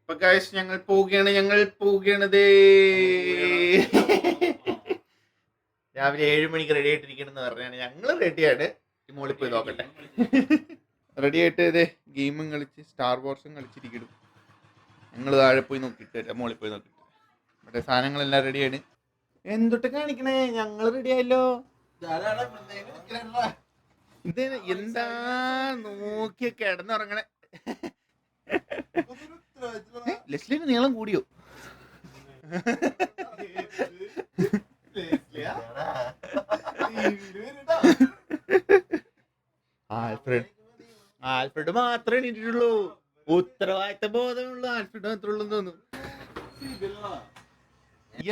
അപ്പൊ ഗൈസ് ഞങ്ങൾ പോവുകയാണത് രാവിലെ 7 മണിക്ക് റെഡി ആയിട്ടിരിക്കണെന്ന് പറഞ്ഞാണ്. ഞങ്ങൾ റെഡിയാണ്. മോളിൽ പോയി നോക്കട്ടെ. റെഡി ആയിട്ട് ഇതേ ഗെയിമും കളിച്ച് സ്റ്റാർ വാർസും കളിച്ചിരിക്കണം. ഞങ്ങൾ താഴെ പോയി നോക്കിയിട്ട് മോളിൽ പോയി നോക്കിയിട്ട് മറ്റേ സാധനങ്ങളെല്ലാം റെഡിയാണ്. എന്തൊട്ട് കാണിക്കണേ, ഞങ്ങൾ റെഡി ആയല്ലോ. ഇത് എന്താ നോക്കിയ കിടന്നുറങ്ങണേ. ലെസ്ലിന് നീളം കൂടിയോ? ആൽഫ്രഡ് മാത്രമേ എണീറ്റിട്ടുള്ളൂ. ഉത്തരവാദിത്ത ബോധമുള്ള ആൽഫ്രഡ് മാത്രമേ ഉള്ളൂ തോന്നുന്നു.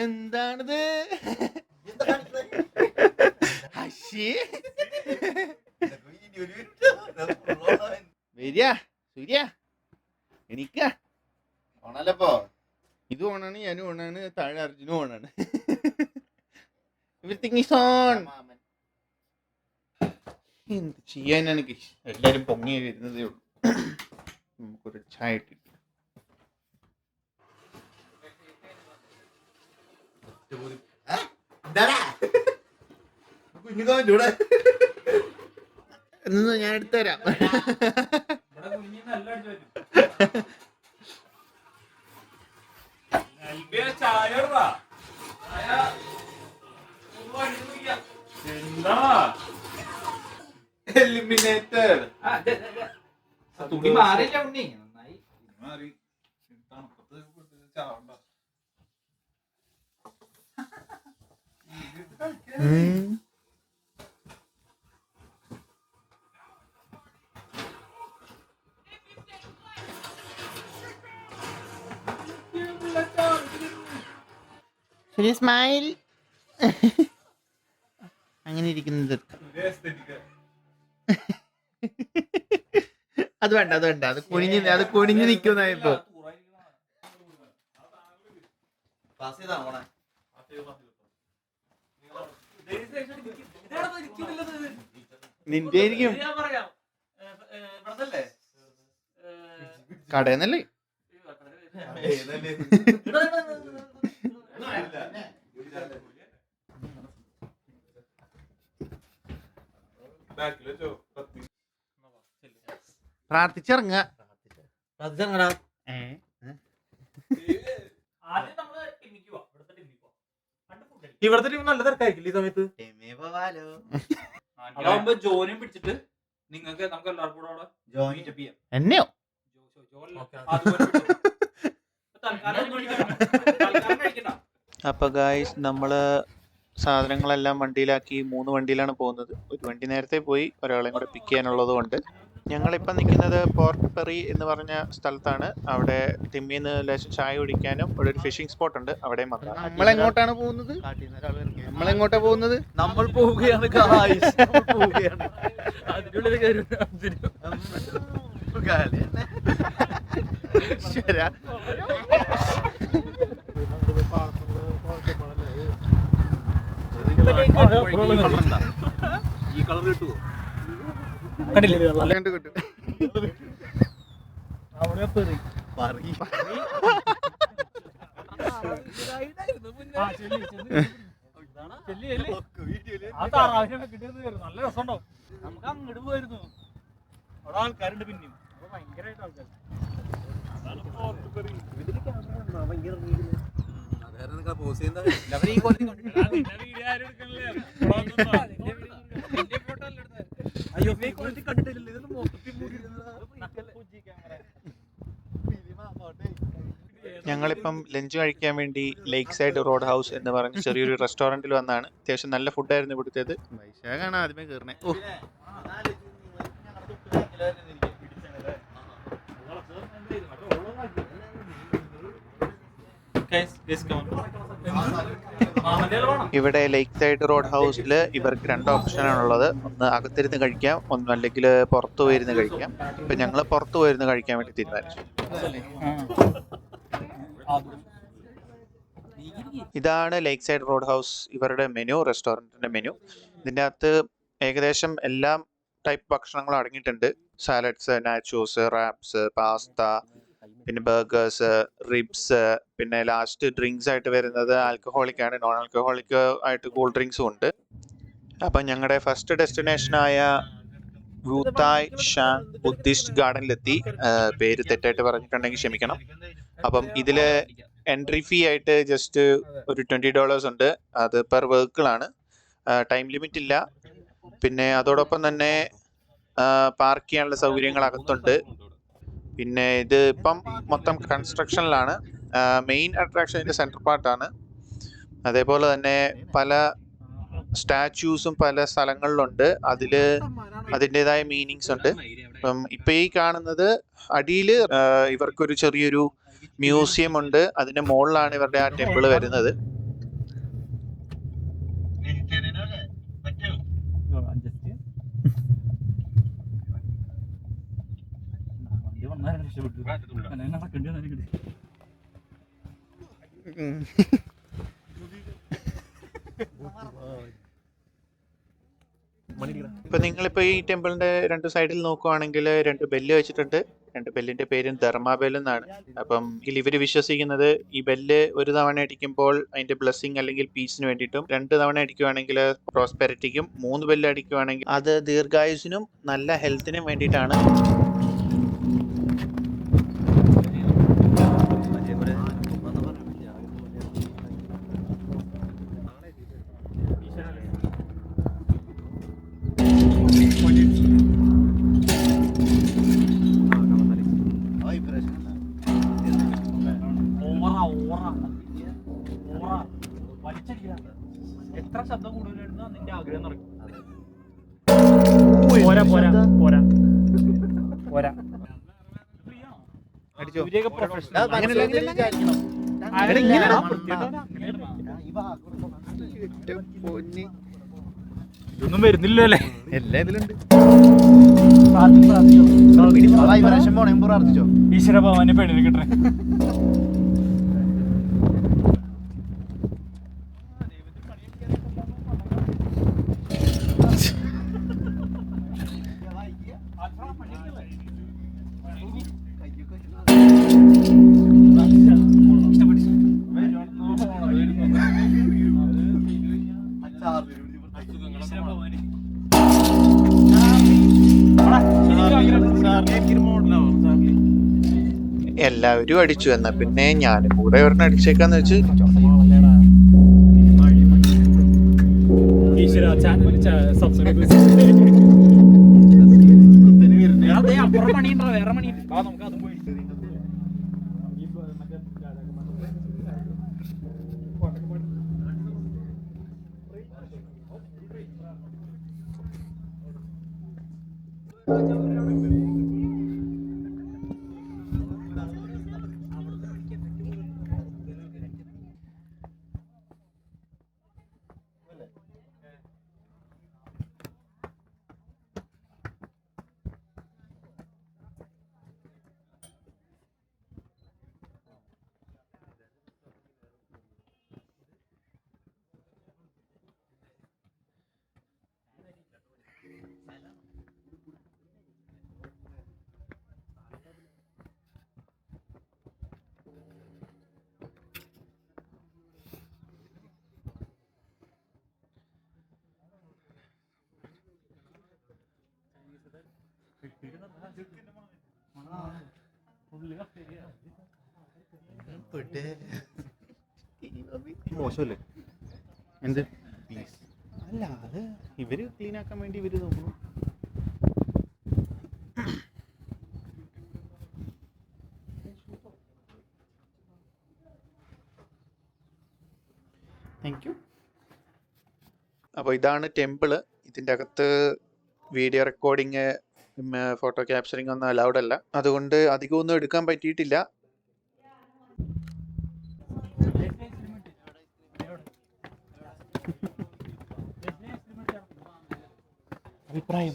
എന്താണിത്? വരിക സൂര്യ എണീക്ക. ഓണല്ലപ്പോ ഇത് ഓണാണ്, ഞാനും ഓണാണ്, താഴെ അർജുനും ഓണാണ്. Everything is on. എന്ത് ചെയ്യാനാണ്? എല്ലാരും പൊങ്ങി വരുന്നതേ ഉള്ളൂ. നമുക്കൊരു ചായ ഇട്ടിട്ട് കുഞ്ഞുകൂടെ എന്ന് ഞാൻ എടുത്തുതരാം. എലിമിനേറ്റർ തുണി മാറിയില്ല ഉണ്ണി. നന്നായി മാറി. സ്മൈൽ. അങ്ങനെ ഇരിക്കുന്നത് അത് വേണ്ട, അത് വേണ്ട. അത് കുനിഞ്ഞ് നിൽക്കുന്നതായിപ്പോ. നിന്റെ ആയിരിക്കും. കടയെന്നല്ലേ? പ്രാർത്ഥിച്ചിറങ്ങ. ഇവിടത്തെ ടീം നല്ല തിരക്കായിരിക്കില്ല ഈ സമയത്ത്. അതാവുമ്പോ ജോനും പിടിച്ചിട്ട് നിങ്ങൾക്ക് നമുക്ക് എല്ലാവർക്കും കൂടെ അവിടെ മീറ്റപ്പ് ചെയ്യാം. എന്നെയോ? അപ്പൊ ഗായ്സ്, നമ്മള് സാധനങ്ങളെല്ലാം വണ്ടിയിലാക്കി 3 വണ്ടിയിലാണ് പോകുന്നത്. ഒരു വണ്ടി നേരത്തെ പോയി, ഒരാളെയും കൂടെ പിക്ക് ചെയ്യാനുള്ളത് കൊണ്ട്. ഞങ്ങളിപ്പം നിൽക്കുന്നത് പോർട്ട് പെറി എന്ന് പറഞ്ഞ സ്ഥലത്താണ്. അവിടെ ടിമ്മിന്ന് ലേശം ചായ കുടിക്കാനും ഇവിടെ ഒരു ഫിഷിംഗ് സ്പോട്ട് ഉണ്ട്, അവിടെയും വന്നു. നമ്മളെങ്ങോട്ടാണ് പോകുന്നത്? നമ്മൾ പോവുകയാണ് അതിനുള്ളിൽ ശരാ. ഈ കളർ കിട്ടുമോ? നല്ല രസമുണ്ടാവും. നമുക്ക് അങ്ങോട്ട് പോയിരുന്നു. അവിടെ ആൾക്കാരുണ്ട് പിന്നെയും. ഭയങ്കരമായിട്ട് ആൾക്കാർ. ഞങ്ങളിപ്പം ലഞ്ച് കഴിക്കാൻ വേണ്ടി ലേക്ക് സൈഡ് റോഡ് ഹൗസ് എന്ന് പറഞ്ഞ ചെറിയൊരു റെസ്റ്റോറൻറ്റിൽ വന്നാണ്. അത്യാവശ്യം നല്ല ഫുഡായിരുന്നു ഇവിടുത്തേത്. വൈശാഖാണ് ആദ്യമേ കയറണേ. ഓ, ഇവിടെ ലേക്ക് സൈഡ് റോഡ് ഹൗസിൽ ഇവർക്ക് 2 ഓപ്ഷനാണുള്ളത്. ഒന്ന് അകത്തിരുന്ന് കഴിക്കാം, ഒന്ന് അല്ലെങ്കിൽ പുറത്തു പോയിരുന്ന് കഴിക്കാം. ഇപ്പം ഞങ്ങൾ പുറത്തു പോയിരുന്ന് കഴിക്കാൻ വേണ്ടി തീരുമാനിച്ചു. ഇതാണ് ലേക്ക് സൈഡ് റോഡ് ഹൗസ് ഇവരുടെ മെനു, റെസ്റ്റോറൻറ്റിൻ്റെ മെനു. ഇതിൻ്റെ അകത്ത് ഏകദേശം എല്ലാ ടൈപ്പ് ഭക്ഷണങ്ങളും അടങ്ങിയിട്ടുണ്ട്. സാലഡ്സ്, നാച്ചോസ്, റാപ്സ്, പാസ്ത, പിന്നെ ബർഗേഴ്സ്, റിബ്സ്, പിന്നെ ലാസ്റ്റ് ഡ്രിങ്ക്സ് ആയിട്ട് വരുന്നത് ആൽക്കഹോളിക് ആണ്. നോൺ ആൽക്കഹോളിക് ആയിട്ട് കൂൾ ഡ്രിങ്ക്സും ഉണ്ട്. അപ്പം ഞങ്ങളുടെ ഫസ്റ്റ് ഡെസ്റ്റിനേഷനായ വൂത്തായ് ഷാങ് ബുദ്ധിസ്റ്റ് ഗാർഡനിലെത്തി. പേര് തെറ്റായിട്ട് പറഞ്ഞിട്ടുണ്ടെങ്കിൽ ക്ഷമിക്കണം. അപ്പം ഇതില് എൻട്രി ഫീ ആയിട്ട് ജസ്റ്റ് ഒരു $20 ഉണ്ട്. അത് പെർ വെഹിക്കിളാണ്. ടൈം ലിമിറ്റ് ഇല്ല. പിന്നെ അതോടൊപ്പം തന്നെ പാർക്ക് ചെയ്യാനുള്ള സൗകര്യങ്ങൾ അകത്തുണ്ട്. പിന്നെ ഇത് ഇപ്പം മൊത്തം കൺസ്ട്രക്ഷനിലാണ്. മെയിൻ അട്രാക്ഷൻ ഇതിന്റെ സെൻട്രൽ പാർട്ടാണ്. അതേപോലെ തന്നെ പല സ്റ്റാച്യൂസും പല സ്ഥലങ്ങളിലുണ്ട്. അതിൻ്റെതായ മീനിങ്സ് ഉണ്ട്. അപ്പം ഇപ്പം ഈ കാണുന്നത് അടിയിൽ ഇവർക്കൊരു ചെറിയൊരു മ്യൂസിയം ഉണ്ട്. അതിന്റെ മുകളിലാണ് ഇവരുടെ ആ ടെമ്പിൾ വരുന്നത്. ഇപ്പൊ നിങ്ങളിപ്പോ ഈ ടെമ്പിളിന്റെ രണ്ട് സൈഡിൽ നോക്കുവാണെങ്കിൽ 2 ബെല്ല് വെച്ചിട്ടുണ്ട്. 2 ബെല്ലിന്റെ പേരും ധർമ്മ ബെൽ എന്നാണ്. അപ്പം ഇതിൽ ഇവര് വിശ്വസിക്കുന്നത് ഈ ബെല്ല് ഒരു തവണ അടിക്കുമ്പോൾ അതിന്റെ ബ്ലെസ്സിങ് അല്ലെങ്കിൽ പീസിന് വേണ്ടിയിട്ടും, 2 തവണ അടിക്കുവാണെങ്കിൽ പ്രോസ്പെരിറ്റിക്കും, 3 ബെല്ല് അടിക്കുവാണെങ്കിൽ അത് ദീർഘായുസിനും നല്ല ഹെൽത്തിനും വേണ്ടിയിട്ടാണ്. എത്ര ശബ്ദം കൂടുതലായിരുന്നു നിന്റെ ആഗ്രഹം നടക്കും. പോരാ പോരാ പോരാ പോരാ ഇതൊന്നും വരുന്നില്ലല്ലോ അല്ലേ? എല്ലാം ഇതിലുണ്ട്. ഈശ്വര ഭവാനെ പെണ്ണിന് കിട്ടണേ. എല്ലാവരും അടിച്ചു. എന്നാ പിന്നെ ഞാനും കൂടെ ഒരെണ്ണം അടിച്ചേക്കാന്ന് വെച്ച്. വേറെ മണി നമുക്ക് അതും പോയി. മോശമല്ലേ എന്ത്? അല്ല, അത് ഇവര് ക്ലീൻ ആക്കാൻ വേണ്ടി ഇവര് നോക്കുന്നു. Thank you. അപ്പോൾ ഇതാണ് ടെമ്പിള്. ഇതിൻ്റെ അകത്ത് വീഡിയോ റെക്കോർഡിങ്, ഫോട്ടോ ക്യാപ്ചറിങ് ഒന്നും അലൗഡ് അല്ല. അതുകൊണ്ട് അധികമൊന്നും എടുക്കാൻ പറ്റിയിട്ടില്ല. അഭിപ്രായം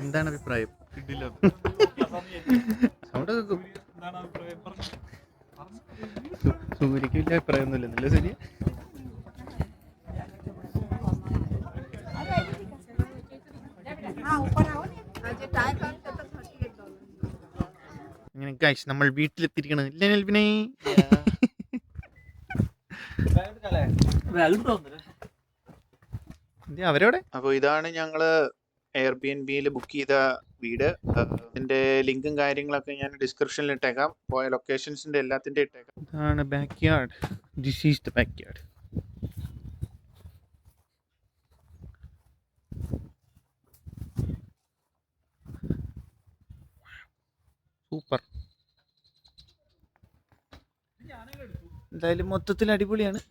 എന്താണ്? അഭിപ്രായം സൂര്യക്ക് വലിയ അഭിപ്രായമൊന്നുമില്ല. നല്ല സൂര്യ ഇങ്ങനെ ഗൈസ്, നമ്മൾ വീട്ടിലെത്തിയിരിക്കണം ഇല്ലേ നെൽവിനെ? എന്ത് അവരോടെ? അപ്പോൾ ഇതാണ് ഞങ്ങൾ എയർബിഎൻബിയിൽ ബുക്ക് ചെയ്ത വീട്. ഇതിൻ്റെ ലിങ്കും കാര്യങ്ങളൊക്കെ ഞാൻ ഡിസ്ക്രിപ്ഷനിൽ ഇട്ടേക്കാം. പോയ ലൊക്കേഷൻസിൻ്റെ എല്ലാത്തിൻ്റെ ഇട്ടേക്കാം. ഇതാണ് back yard. This is the back yard. Super. എന്തായാലും മൊത്തത്തിൽ അടിപൊളിയാണ്.